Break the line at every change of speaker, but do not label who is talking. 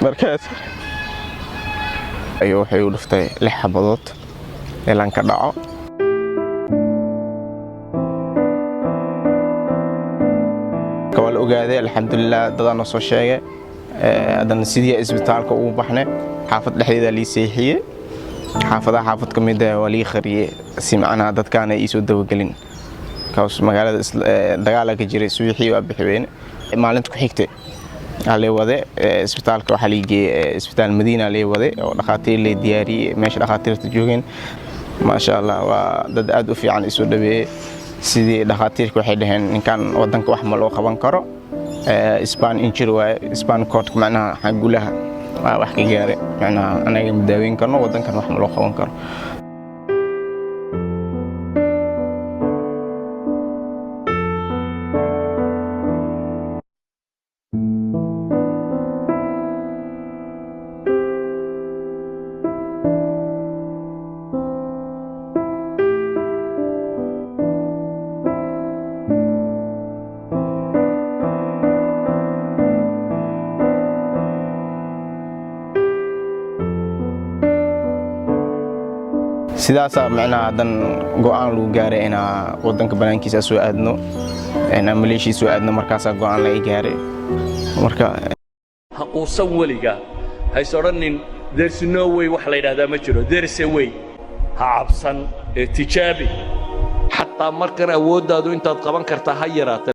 markaas ayuu waxay u dhuftay 6 xabadood elaan ka dhaco kawal ogaaday alxamdulillah dadana soo sheegay adan sidii isbitaalka ugu baxnay xaafad dhexdeeda li seexiyay xaafad kamid ah wali khariye si macna dadkaan ay soo dawagelin kaas magaalada dagaalka jiray suuxii waa bixiyeen maalinta ku xigtay على وضع إسبتال كحليجي إسبتال مدينة على وضع ودخاتير اللي دياري ماشي دخاتير تجوجين ما شاء الله ودد أدو في عن إسود به سيدي دخاتير كوحدهن إن كان ودنك وحمل وخبان كرو إسبان إنشر وإسبان كورت معنا حقولها وحكي جاري معنا أنا مداوين كرو ودنك وحمل وخبان كرو sidaasa macna hadan go'aan lagu gaaray ina wadanka banaankiisa soo aadno ina Malaysia soo aadno markaas go'aan la gaaray marka
haquusan waliga hay soranin there's no way wax la yiraahdaa ma jiro there's a way ha cabsan tijaabi hatta markan awoodaadu intaad qaban kartaa ha yaraata